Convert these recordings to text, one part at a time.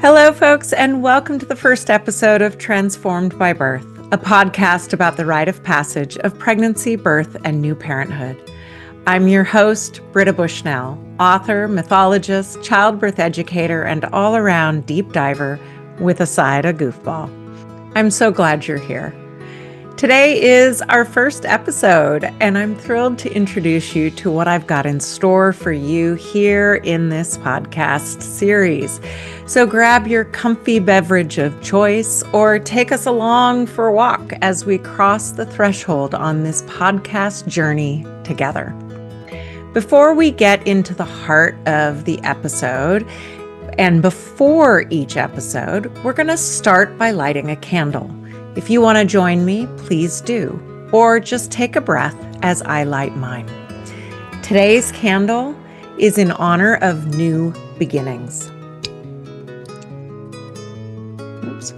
Hello, folks, and welcome to the first episode of Transformed by Birth, a podcast about the rite of passage of pregnancy, birth, and new parenthood. I'm your host, Britta Bushnell, author, mythologist, childbirth educator, and all-around deep diver with a side of goofball. I'm so glad you're here. Today is our first episode, and I'm thrilled to introduce you to what I've got in store for you here in this podcast series. So grab your comfy beverage of choice or take us along for a walk as we cross the threshold on this podcast journey together. Before we get into the heart of the episode, and before each episode, we're going to start by lighting a candle. If you want to join me, please do, or just take a breath as I light mine. Today's candle is in honor of new beginnings. Oops.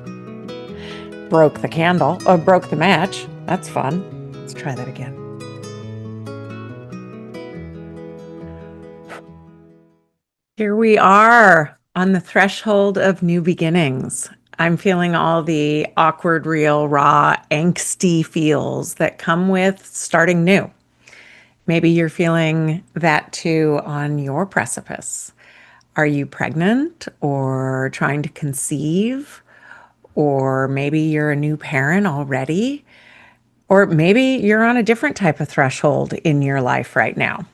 Broke the candle, or broke the match. That's fun. Let's try that again. Here we are on the threshold of new beginnings. I'm feeling all the awkward, real, raw, angsty feels that come with starting new. Maybe you're feeling that too on your precipice. Are you pregnant or trying to conceive? Or maybe you're a new parent already? Or maybe you're on a different type of threshold in your life right now.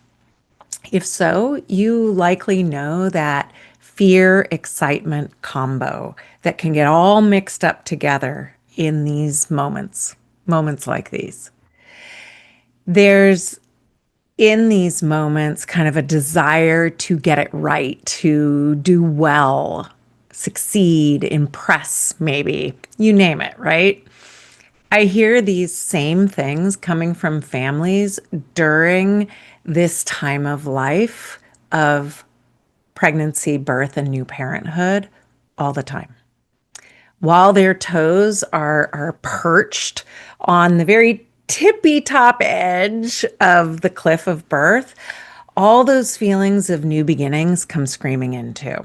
If so, you likely know that fear, excitement combo that can get all mixed up together in these moments like these. There's in these moments kind of a desire to get it right, to do well, succeed, impress, maybe, you name it, right? I hear these same things coming from families during this time of life of pregnancy, birth, and new parenthood all the time. While their toes are perched on the very tippy top edge of the cliff of birth, all those feelings of new beginnings come screaming in too.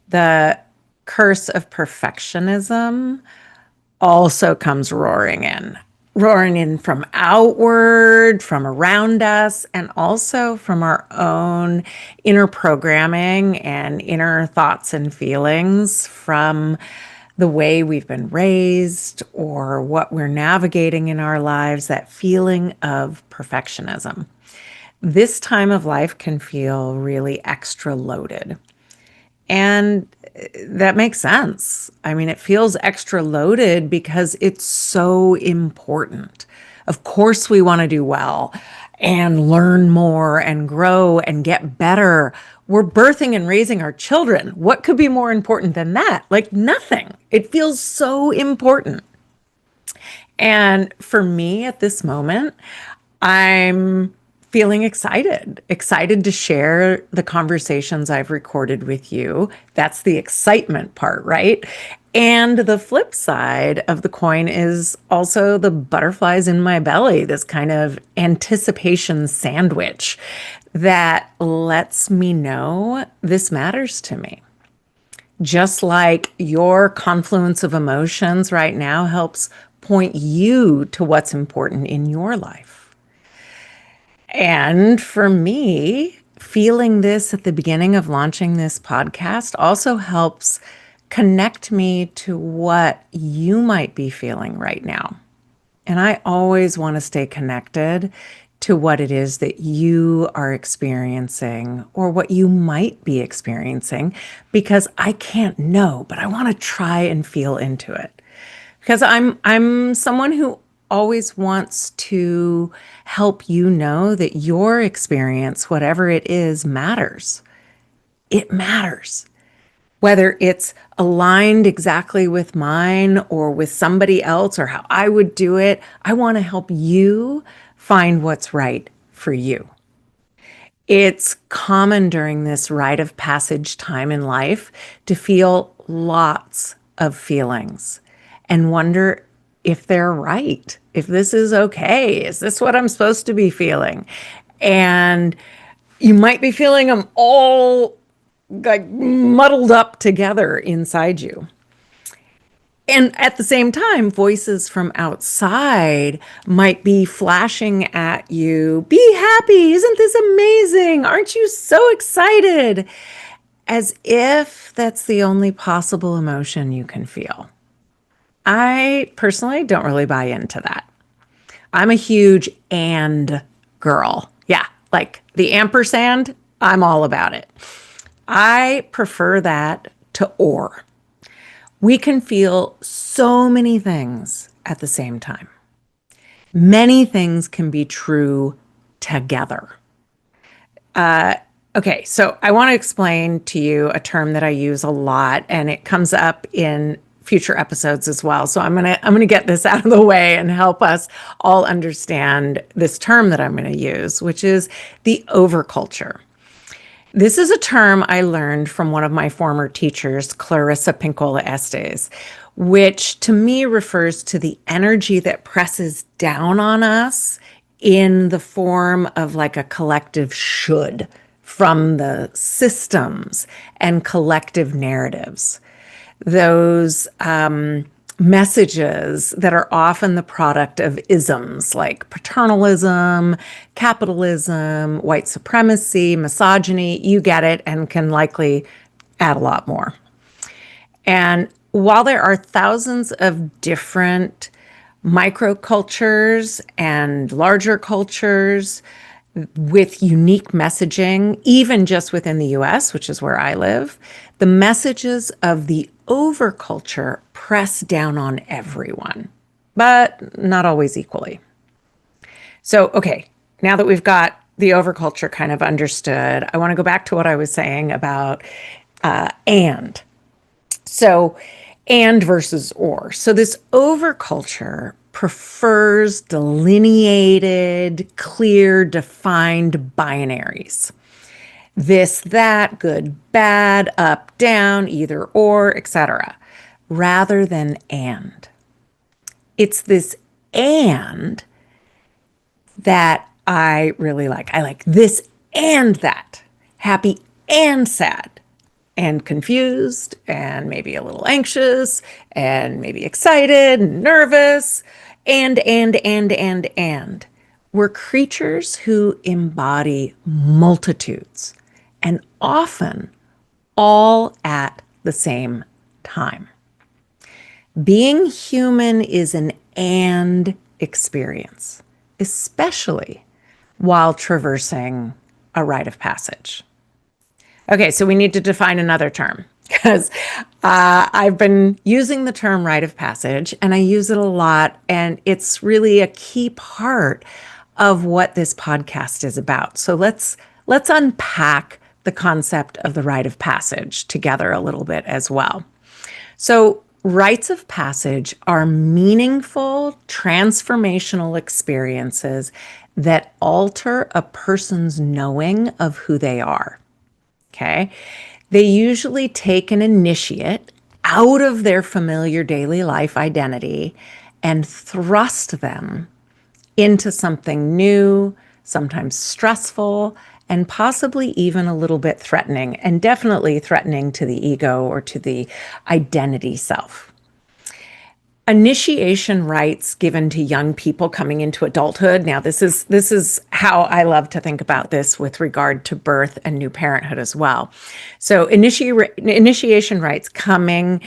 The curse of perfectionism also comes roaring in from outward, from around us, and also from our own inner programming and inner thoughts and feelings from the way we've been raised or what we're navigating in our lives, that feeling of perfectionism. This time of life can feel really extra loaded. And that makes sense. I mean, it feels extra loaded because it's so important. Of course, we want to do well and learn more and grow and get better. We're birthing and raising our children. What could be more important than that? Like nothing. It feels so important. And for me at this moment, I'm feeling excited to share the conversations I've recorded with you. That's the excitement part, right? And the flip side of the coin is also the butterflies in my belly, this kind of anticipation sandwich that lets me know this matters to me. Just like your confluence of emotions right now helps point you to what's important in your life. And for me, feeling this at the beginning of launching this podcast also helps connect me to what you might be feeling right now. And I always want to stay connected to what it is that you are experiencing or what you might be experiencing, because I can't know, but I want to try and feel into it. Because I'm someone who always wants to help you know that your experience, whatever it is, matters. It matters. Whether it's aligned exactly with mine or with somebody else or how I would do it, I want to help you find what's right for you. It's common during this rite of passage time in life to feel lots of feelings and wonder if they're right, if this is okay, is this what I'm supposed to be feeling? And you might be feeling them all like muddled up together inside you. And at the same time, voices from outside might be flashing at you, be happy, isn't this amazing? Aren't you so excited? As if that's the only possible emotion you can feel. I personally don't really buy into that. I'm a huge and girl. Yeah, like the ampersand, I'm all about it. I prefer that to or. We can feel so many things at the same time. Many things can be true together. Okay, so I want to explain to you a term that I use a lot, and it comes up in future episodes as well. So I'm gonna get this out of the way and help us all understand this term that I'm going to use, which is the overculture. This is a term I learned from one of my former teachers, Clarissa Pinkola Estes, which to me refers to the energy that presses down on us in the form of like a collective should from the systems and collective narratives. Those messages that are often the product of isms like paternalism, capitalism, white supremacy, misogyny, you get it, and can likely add a lot more. And while there are thousands of different microcultures and larger cultures with unique messaging, even just within the US, which is where I live, the messages of the overculture press down on everyone, but not always equally. So, okay, now that we've got the overculture kind of understood, I want to go back to what I was saying about and. So, and versus or. So, this overculture prefers delineated, clear, defined binaries. This, that, good, bad, up, down, either or, etc., rather than and. It's this and that I really like. I like this and that, happy and sad, and confused, and maybe a little anxious, and maybe excited, and nervous, and. We're creatures who embody multitudes, and often all at the same time. Being human is an and experience, especially while traversing a rite of passage. Okay, so we need to define another term because I've been using the term rite of passage and I use it a lot, and it's really a key part of what this podcast is about. So let's unpack the concept of the rite of passage together a little bit as well. So rites of passage are meaningful, transformational experiences that alter a person's knowing of who they are. Okay. They usually take an initiate out of their familiar daily life identity and thrust them into something new, sometimes stressful, and possibly even a little bit threatening, and definitely threatening to the ego or to the identity self. Initiation rites given to young people coming into adulthood. Now, this is how I love to think about this with regard to birth and new parenthood as well. So, initiation rites coming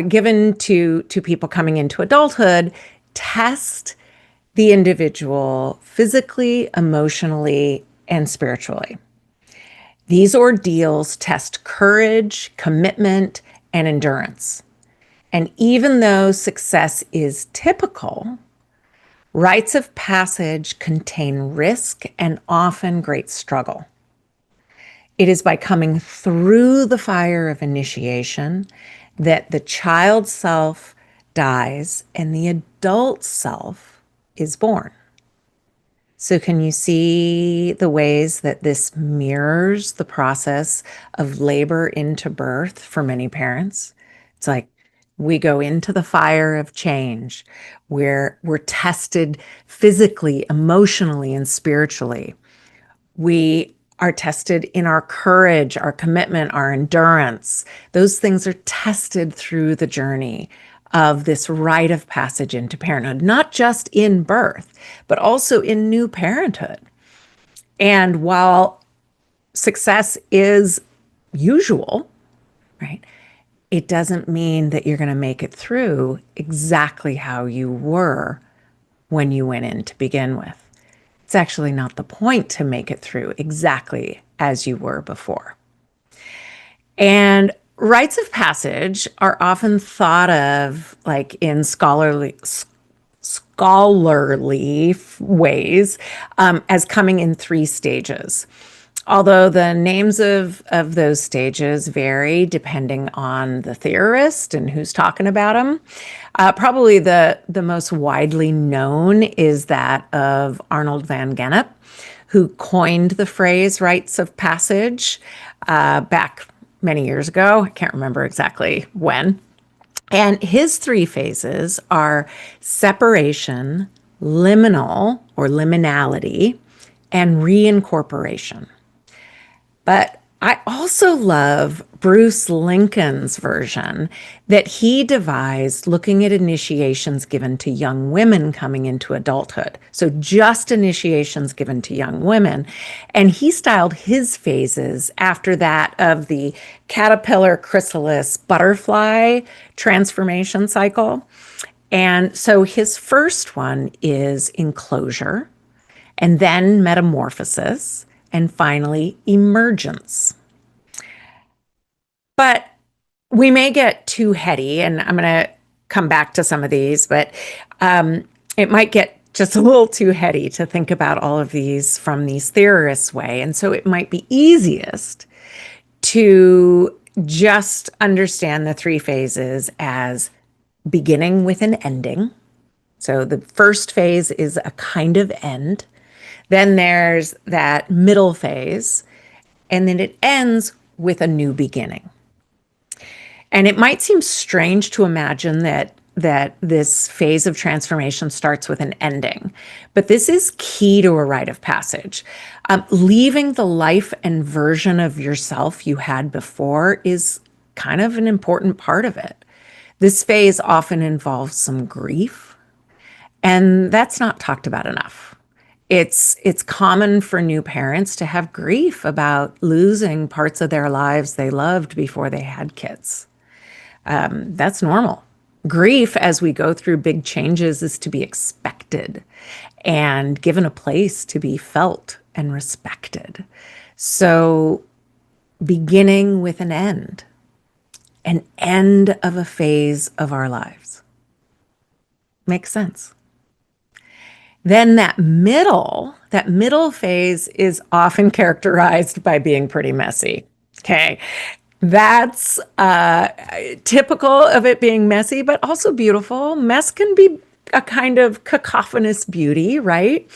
given to people coming into adulthood test the individual physically, emotionally, and spiritually. These ordeals test courage, commitment, and endurance. And even though success is typical, rites of passage contain risk and often great struggle. It is by coming through the fire of initiation that the child self dies and the adult self is born. So can you see the ways that this mirrors the process of labor into birth for many parents? It's like we go into the fire of change where we're tested physically, emotionally, and spiritually. We are tested in our courage, our commitment, our endurance. Those things are tested through the journey of this rite of passage into parenthood, not just in birth, but also in new parenthood. And while success is usual, right, it doesn't mean that you're going to make it through exactly how you were when you went in to begin with. It's actually not the point to make it through exactly as you were before. And rites of passage are often thought of like in scholarly ways as coming in three stages. Although the names of those stages vary depending on the theorist and who's talking about them. Probably the most widely known is that of Arnold van Gennep, who coined the phrase rites of passage back many years ago. I can't remember exactly when. And his three phases are separation, liminal or liminality, and reincorporation. But I also love Bruce Lincoln's version that he devised looking at initiations given to young women coming into adulthood. So just initiations given to young women. And he styled his phases after that of the caterpillar, chrysalis, butterfly transformation cycle. And so his first one is enclosure, and then metamorphosis, and finally, emergence. But we may get too heady, and I'm going to come back to some of these, but it might get just a little too heady to think about all of these from these theorists' way. And so it might be easiest to just understand the three phases as beginning with an ending. So the first phase is a kind of end. Then there's that middle phase, and then it ends with a new beginning. And it might seem strange to imagine that this phase of transformation starts with an ending, but this is key to a rite of passage. Leaving the life and version of yourself you had before is kind of an important part of it. This phase often involves some grief, and that's not talked about enough. It's common for new parents to have grief about losing parts of their lives they loved before they had kids. That's normal. Grief as we go through big changes is to be expected and given a place to be felt and respected. So beginning with an end of a phase of our lives. Makes sense. Then that middle phase is often characterized by being pretty messy. Okay. That's typical of it being messy, but also beautiful. Mess can be a kind of cacophonous beauty, right?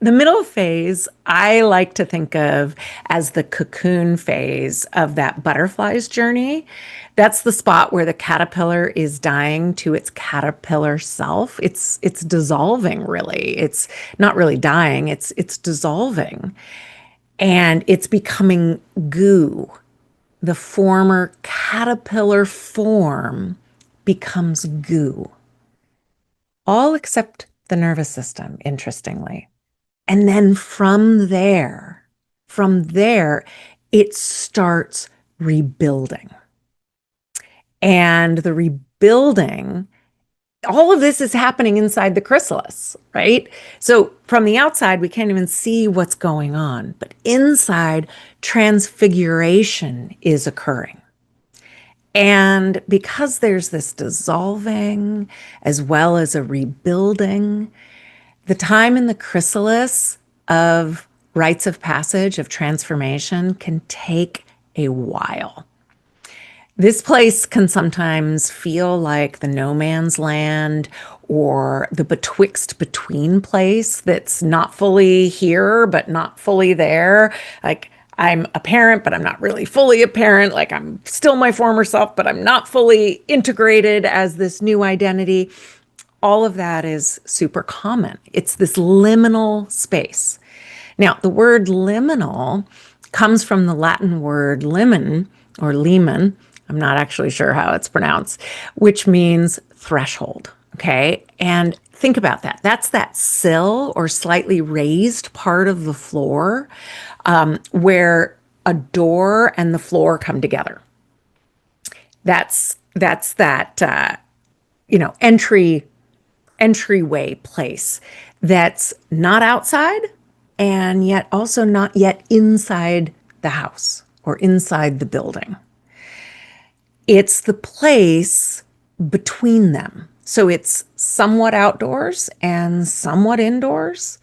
The middle phase, I like to think of as the cocoon phase of that butterfly's journey. That's the spot where the caterpillar is dying to its caterpillar self. It's dissolving, really. It's not really dying, it's dissolving. And it's becoming goo. The former caterpillar form becomes goo. All except the nervous system, interestingly. And then from there, it starts rebuilding. And the rebuilding, all of this is happening inside the chrysalis, right? So from the outside, we can't even see what's going on. But inside, transfiguration is occurring. And because there's this dissolving as well as a rebuilding, the time in the chrysalis of rites of passage, of transformation, can take a while. This place can sometimes feel like the no man's land or the betwixt between place that's not fully here, but not fully there. Like I'm a parent, but I'm not really fully a parent. Like I'm still my former self, but I'm not fully integrated as this new identity. All of that is super common. It's this liminal space. Now, the word liminal comes from the Latin word limen or limen. I'm not actually sure how it's pronounced, which means threshold. Okay. And think about that. That's that sill or slightly raised part of the floor where a door and the floor come together. That's that entryway place that's not outside and yet also not yet inside the house or inside the building. It's the place between them. So it's somewhat outdoors and somewhat indoors.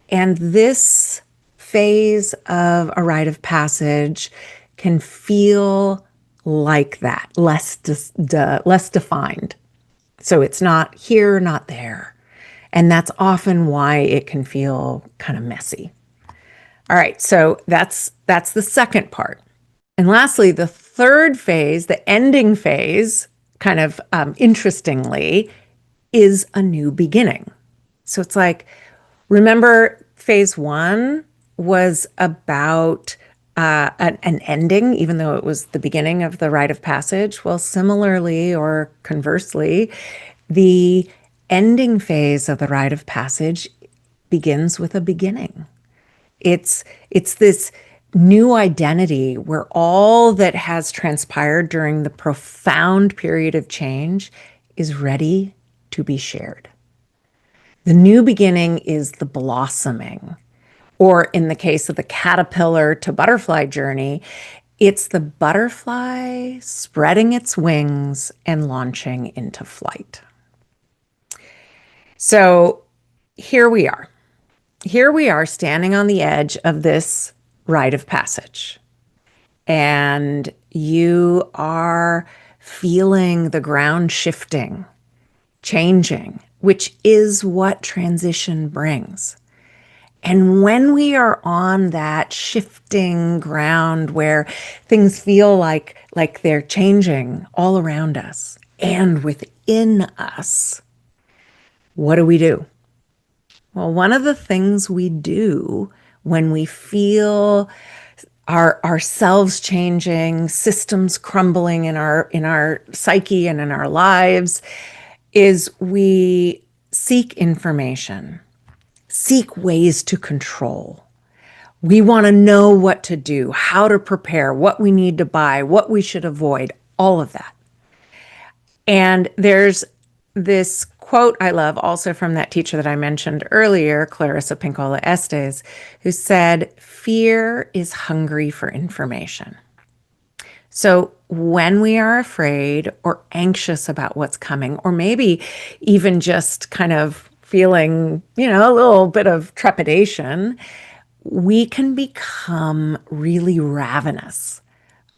And this phase of a rite of passage can feel like that, less defined. So it's not here, not there. And that's often why it can feel kind of messy. All right, so that's the second part. And lastly, the third phase, the ending phase, kind of interestingly, is a new beginning. So it's like, remember, phase one was about an ending, even though it was the beginning of the rite of passage. Well, similarly or conversely, the ending phase of the rite of passage begins with a beginning. It's this new identity where all that has transpired during the profound period of change is ready to be shared. The new beginning is the blossoming, or in the case of the caterpillar to butterfly journey, it's the butterfly spreading its wings and launching into flight. So here we are. Here we are standing on the edge of this rite of passage. And you are feeling the ground shifting, changing, which is what transition brings. And when we are on that shifting ground where things feel like they're changing all around us and within us, what do? Well, one of the things we do when we feel ourselves changing, systems crumbling in our psyche and in our lives, is we seek information, seek ways to control. We want to know what to do, how to prepare, what we need to buy, what we should avoid, all of that. And there's this quote I love also from that teacher that I mentioned earlier, Clarissa Pinkola Estes, who said, "Fear is hungry for information." So when we are afraid or anxious about what's coming, or maybe even just kind of feeling, a little bit of trepidation, we can become really ravenous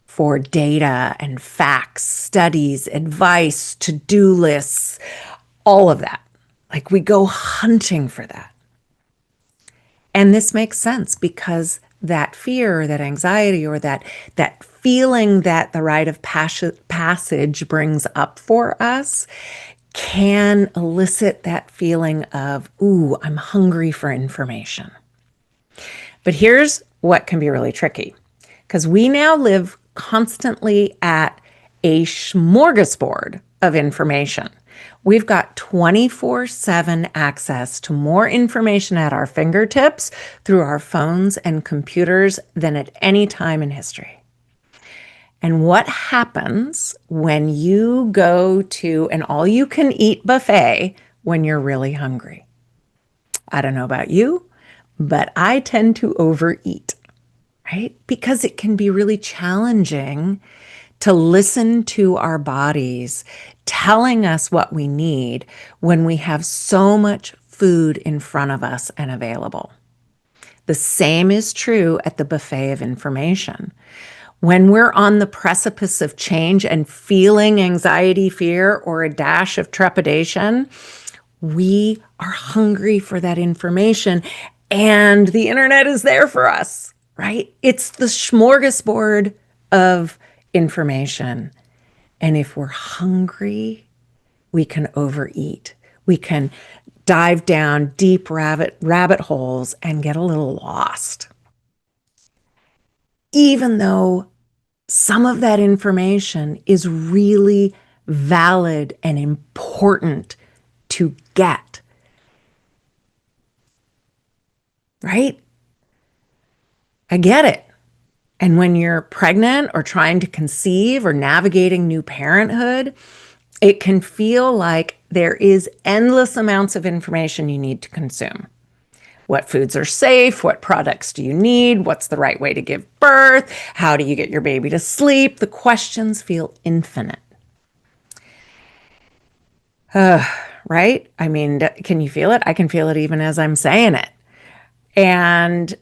for data and facts, studies, advice, to-do lists, all of that. Like we go hunting for that. And this makes sense because that fear, that anxiety, or that feeling that the rite of passage brings up for us can elicit that feeling of, ooh, I'm hungry for information. But here's what can be really tricky, because we now live constantly at a smorgasbord of information. We've got 24/7 access to more information at our fingertips through our phones and computers than at any time in history. And what happens when you go to an all-you-can-eat buffet when you're really hungry? I don't know about you, but I tend to overeat, right? Because it can be really challenging to listen to our bodies telling us what we need when we have so much food in front of us and available. The same is true at the buffet of information. When we're on the precipice of change and feeling anxiety, fear, or a dash of trepidation, we are hungry for that information, and the internet is there for us, right? It's the smorgasbord of information. And if we're hungry, we can overeat. We can dive down deep rabbit holes and get a little lost. Even though some of that information is really valid and important to get, right? I get it. And when you're pregnant or trying to conceive or navigating new parenthood, it can feel like there is endless amounts of information you need to consume. What foods are safe? What products do you need? What's the right way to give birth? How do you get your baby to sleep? The questions feel infinite. Right? I mean, can you feel it? I can feel it even as I'm saying it. And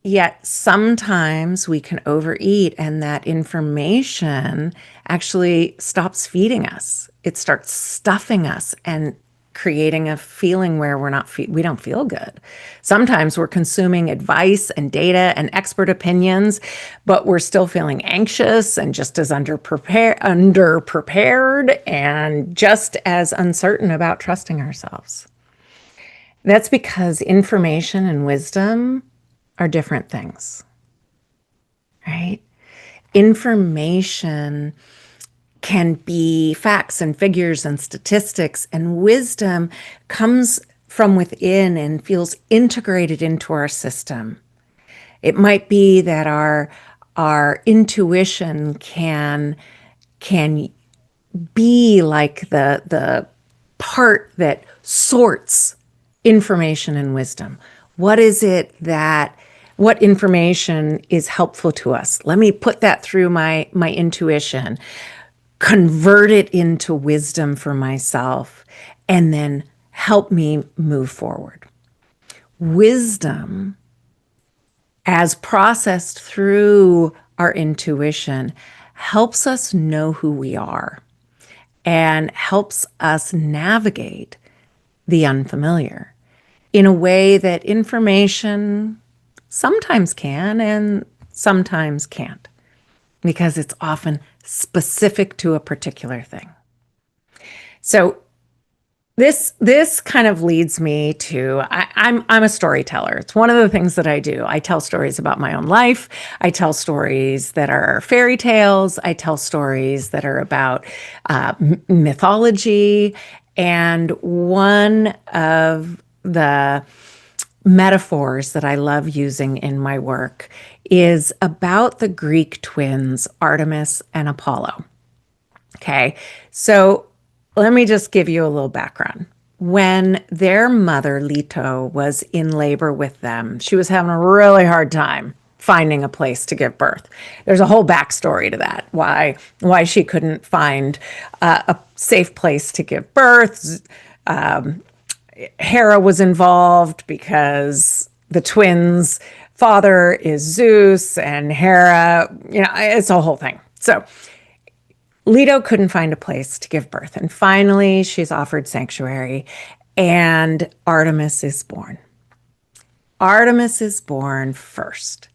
yet sometimes we can overeat, and that information actually stops feeding us. It starts stuffing us and creating a feeling where we don't feel good. Sometimes we're consuming advice and data and expert opinions, but we're still feeling anxious and just as underprepared and just as uncertain about trusting ourselves. That's because information and wisdom are different things, right? Information can be facts and figures and statistics, and wisdom comes from within and feels integrated into our system. It might be that our intuition can be like the part that sorts information and wisdom. What information is helpful to us? Let me put that through my intuition, convert it into wisdom for myself, and then help me move forward. Wisdom, as processed through our intuition, helps us know who we are and helps us navigate the unfamiliar in a way that information sometimes can and sometimes can't, because it's often specific to a particular thing. So this kind of leads me to, I'm a storyteller. It's one of the things that I do. I tell stories about my own life. I tell stories that are fairy tales. I tell stories that are about mythology. And one of the metaphors that I love using in my work is about the Greek twins, Artemis and Apollo. Okay, so let me just give you a little background. When their mother, Leto, was in labor with them, she was having a really hard time finding a place to give birth. There's a whole backstory to that, why she couldn't find a safe place to give birth. Hera was involved because the twins' father is Zeus, and Hera, it's a whole thing. So Leto couldn't find a place to give birth. And finally, she's offered sanctuary, and Artemis is born. Artemis is born first.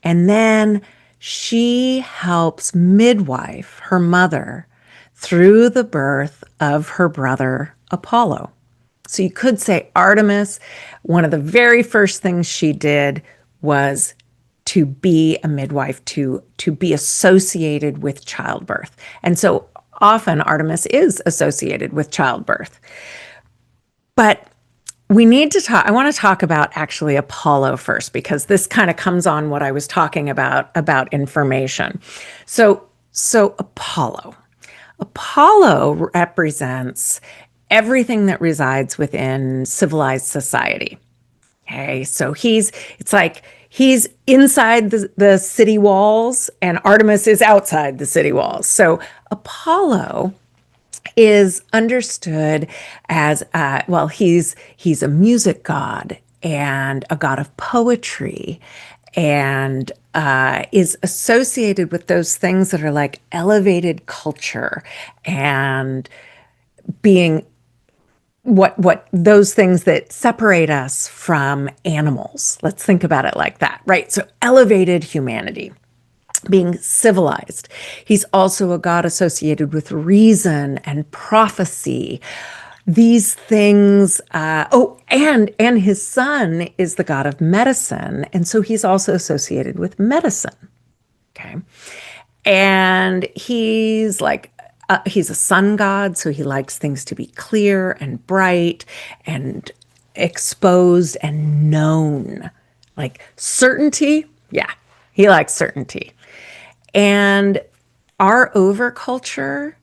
And then she helps midwife her mother through the birth of her brother, Apollo. So you could say Artemis, one of the very first things she did was to be a midwife, to be associated with childbirth. And so often Artemis is associated with childbirth. But we need to talk, I want to talk about actually Apollo first, because this kind of comes on what I was talking about information. So Apollo represents everything that resides within civilized society. Okay, so he's inside the city walls, and Artemis is outside the city walls. So Apollo is understood as, he's a music god and a god of poetry, and is associated with those things that are like elevated culture and being what those things that separate us from animals. Let's think about it like that, right? So elevated humanity, being civilized. He's also a god associated with reason and prophecy, These things, and his son is the god of medicine, and so he's also associated with medicine. Okay. And he's a sun god, so he likes things to be clear and bright and exposed and known. Like certainty, yeah, he likes certainty. And our overculture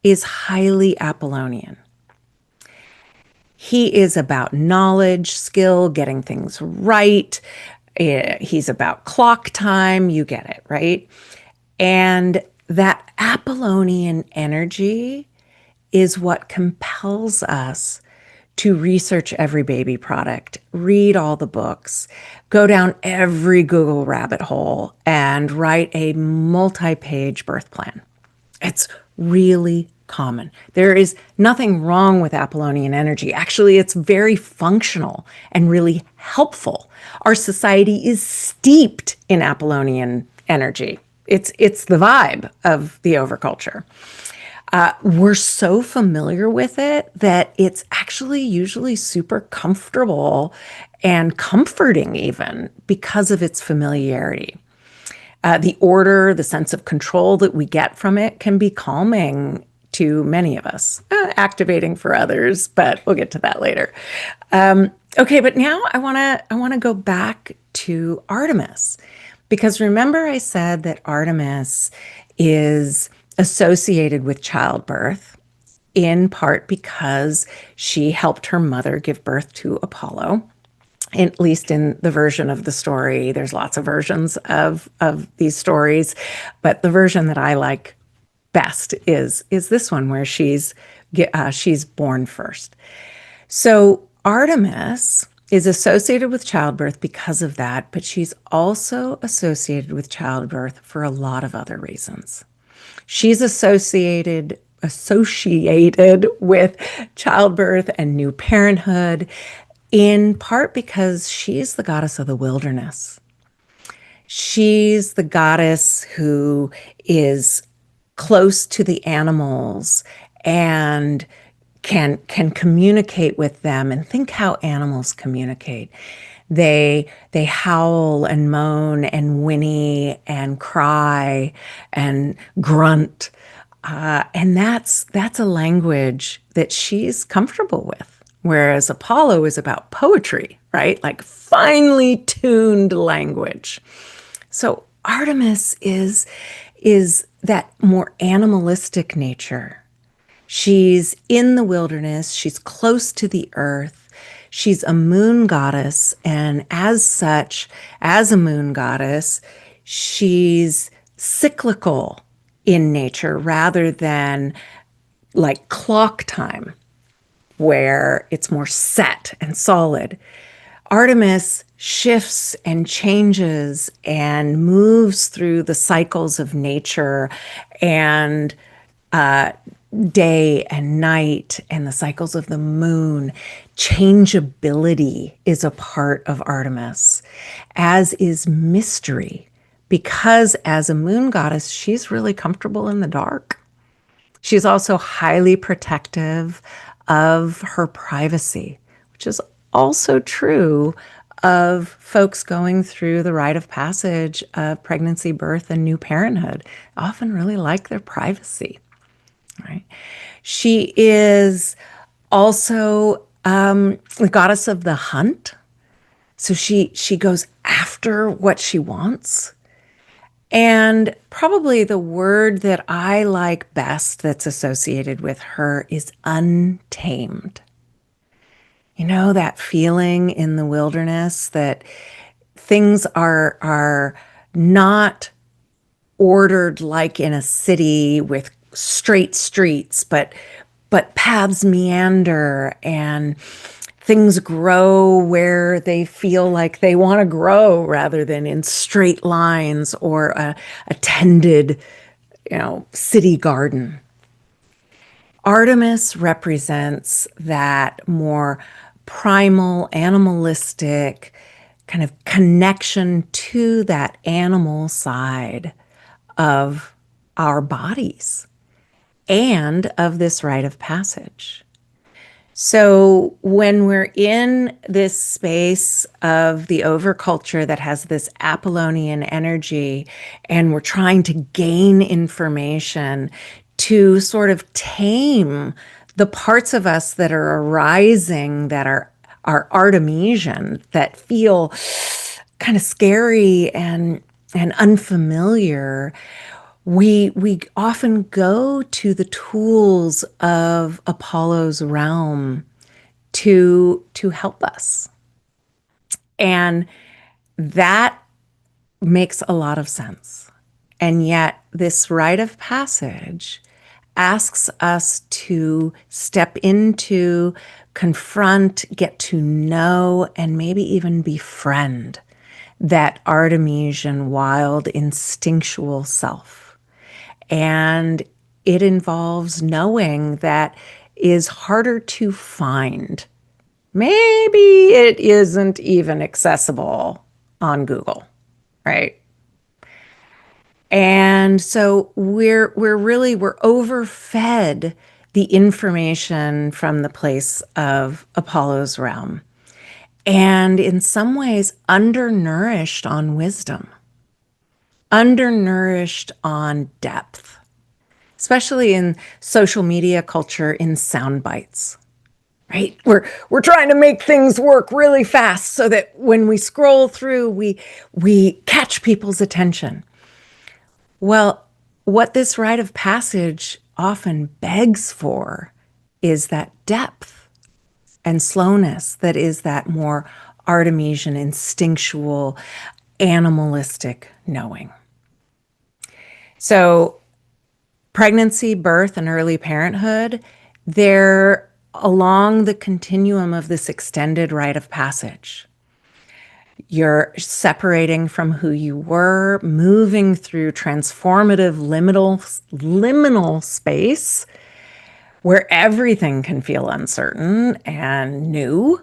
is highly Apollonian. He is about knowledge, skill, getting things right. He's about clock time. You get it, right? And that Apollonian energy is what compels us to research every baby product, read all the books, go down every Google rabbit hole, and write a multi page birth plan. It's really common. There is nothing wrong with Apollonian energy. Actually, it's very functional and really helpful. Our society is steeped in Apollonian energy. It's the vibe of the overculture. We're so familiar with it that it's actually usually super comfortable and comforting even because of its familiarity. The order, the sense of control that we get from it can be calming to many of us, activating for others, but we'll get to that later. Okay, but now I want to go back to Artemis, because remember I said that Artemis is associated with childbirth in part because she helped her mother give birth to Apollo. At least in the version of the story, there's lots of versions of these stories, but the version that I like best is this one where she's born first. So Artemis is associated with childbirth because of that, but she's also associated with childbirth for a lot of other reasons. She's associated with childbirth and new parenthood, in part because she's the goddess of the wilderness. She's the goddess who is close to the animals and can communicate with them. And think how animals communicate. They howl and moan and whinny and cry and grunt. And that's a language that she's comfortable with. Whereas Apollo is about poetry, right? Like finely tuned language. So Artemis is that more animalistic nature. She's in the wilderness, she's close to the earth. She's a moon goddess, and as such, as a moon goddess, she's cyclical in nature rather than like clock time, where it's more set and solid. Artemis shifts and changes and moves through the cycles of nature and day and night and the cycles of the moon. Changeability is a part of Artemis, as is mystery, because as a moon goddess, she's really comfortable in the dark. She's also highly protective of her privacy, which is also true of folks going through the rite of passage of pregnancy, birth, and new parenthood. Often really like their privacy, right? She is also the goddess of the hunt. So she goes after what she wants. And probably the word that I like best that's associated with her is untamed. You know, that feeling in the wilderness that things are not ordered like in a city with straight streets, but paths meander and things grow where they feel like they want to grow rather than in straight lines or a tended, city garden. Artemis represents that more primal, animalistic kind of connection to that animal side of our bodies and of this rite of passage. So, when we're in this space of the overculture that has this Apollonian energy, and we're trying to gain information to sort of tame the parts of us that are arising, that are Artemisian, that feel kind of scary and unfamiliar, we often go to the tools of Apollo's realm to help us. And that makes a lot of sense. And yet this rite of passage asks us to step into, confront, get to know, and maybe even befriend that Artemisian wild instinctual self. And it involves knowing that is harder to find. Maybe it isn't even accessible on Google, right? And so we're overfed the information from the place of Apollo's realm, and in some ways undernourished on wisdom, undernourished on depth, especially in social media culture, in sound bites. Right? We're trying to make things work really fast so that when we scroll through, we catch people's attention. Well, what this rite of passage often begs for is that depth and slowness that is that more Artemisian, instinctual, animalistic knowing. So pregnancy, birth, and early parenthood, they're along the continuum of this extended rite of passage. You're separating from who you were, moving through transformative liminal space where everything can feel uncertain and new,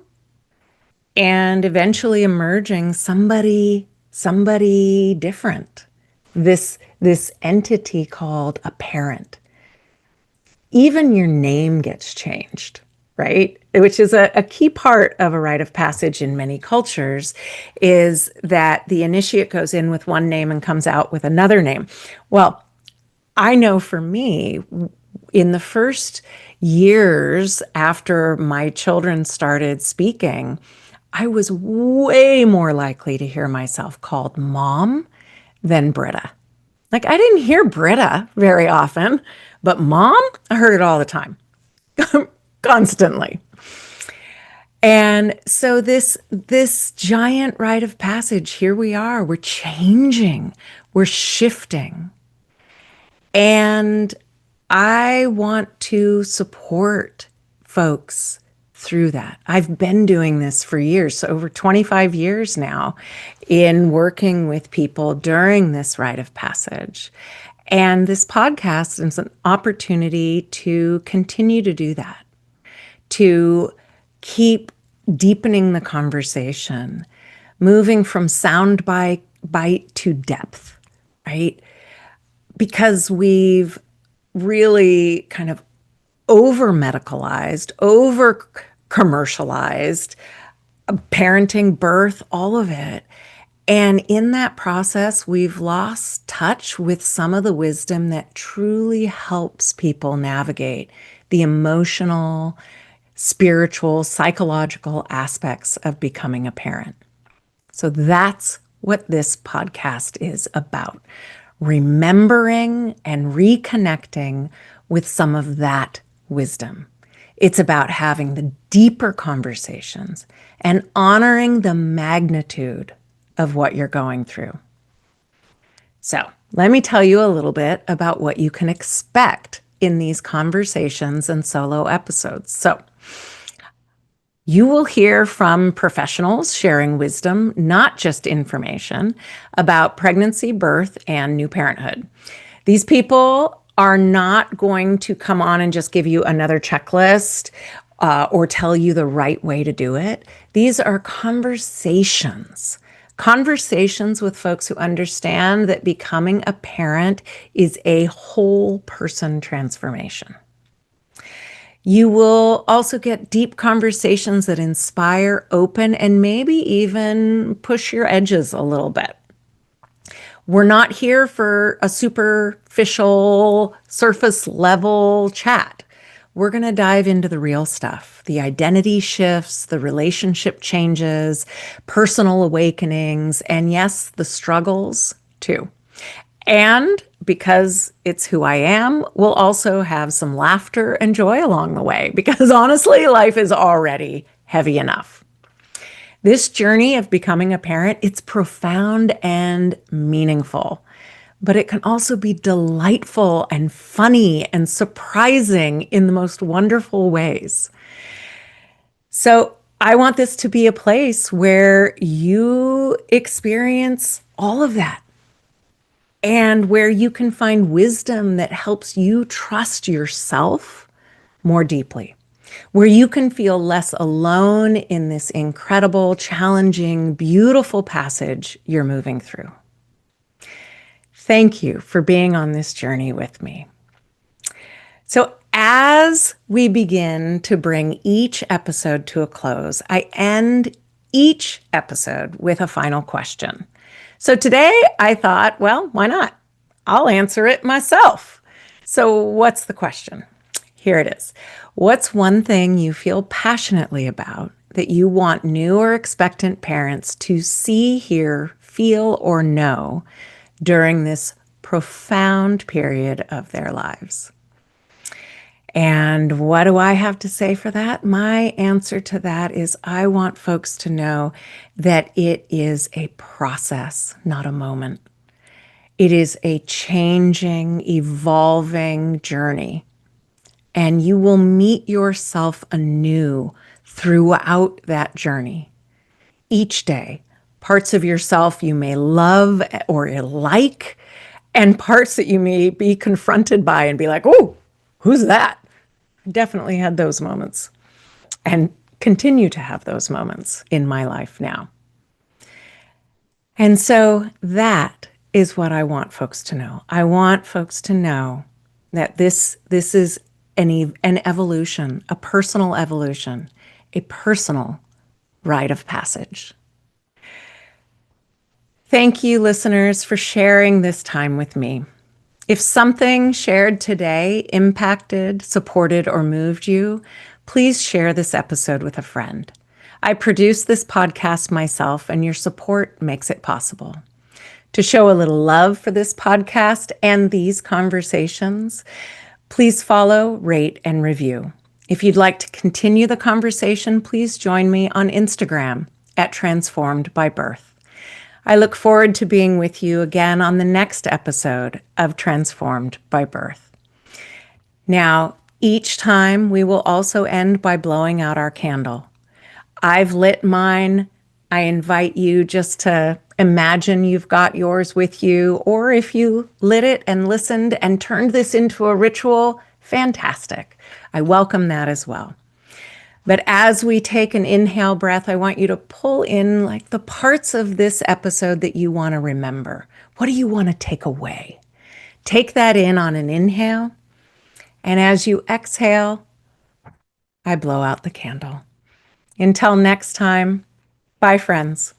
and eventually emerging somebody different. This entity called a parent. Even your name gets changed, right? Which is a key part of a rite of passage in many cultures, is that the initiate goes in with one name and comes out with another name. Well, I know for me, in the first years after my children started speaking, I was way more likely to hear myself called mom than Britta. Like, I didn't hear Britta very often, but mom, I heard it all the time, constantly. And so this giant rite of passage, here we are, we're changing, we're shifting. And I want to support folks through that. I've been doing this for years, so over 25 years now, in working with people during this rite of passage. And this podcast is an opportunity to continue to do that, to keep deepening the conversation, moving from sound bite to depth, right? Because we've really kind of over medicalized, over commercialized parenting, birth, all of it. And in that process, we've lost touch with some of the wisdom that truly helps people navigate the emotional, spiritual, psychological aspects of becoming a parent. So that's what this podcast is about. Remembering and reconnecting with some of that wisdom. It's about having the deeper conversations and honoring the magnitude of what you're going through. So, let me tell you a little bit about what you can expect in these conversations and solo episodes. So, you will hear from professionals sharing wisdom, not just information, about pregnancy, birth, and new parenthood. These people are not going to come on and just give you another checklist or tell you the right way to do it. These are conversations with folks who understand that becoming a parent is a whole person transformation. You will also get deep conversations that inspire, open, and maybe even push your edges a little bit. We're not here for a superficial, surface level chat. We're going to dive into the real stuff, the identity shifts, the relationship changes, personal awakenings, and yes, the struggles too. And because it's who I am, we'll also have some laughter and joy along the way because honestly, life is already heavy enough. This journey of becoming a parent, it's profound and meaningful, but it can also be delightful and funny and surprising in the most wonderful ways. So I want this to be a place where you experience all of that and where you can find wisdom that helps you trust yourself more deeply, where you can feel less alone in this incredible, challenging, beautiful passage you're moving through. Thank you for being on this journey with me. So, as we begin to bring each episode to a close, I end each episode with a final question. So, today I thought, well, why not? I'll answer it myself. So, what's the question? Here it is. What's one thing you feel passionately about that you want new or expectant parents to see, hear, feel, or know during this profound period of their lives? And what do I have to say for that? My answer to that is I want folks to know that it is a process, not a moment. It is a changing, evolving journey. And you will meet yourself anew throughout that journey. Each day, parts of yourself you may love or like, and parts that you may be confronted by and be like, oh, who's that? I definitely had those moments and continue to have those moments in my life now. And so that is what I want folks to know. I want folks to know that this is an evolution, a personal evolution, a personal rite of passage. Thank you, listeners, for sharing this time with me. If something shared today impacted, supported, or moved you, please share this episode with a friend. I produce this podcast myself, and your support makes it possible. To show a little love for this podcast and these conversations, please follow, rate, and review. If you'd like to continue the conversation, please join me on Instagram at Transformed by Birth. I look forward to being with you again on the next episode of Transformed by Birth. Now, each time we will also end by blowing out our candle. I've lit mine. I invite you just to imagine you've got yours with you, or if you lit it and listened and turned this into a ritual, fantastic. I welcome that as well. But as we take an inhale breath, I want you to pull in like the parts of this episode that you want to remember. What do you want to take away? Take that in on an inhale. And as you exhale, I blow out the candle. Until next time, bye, friends.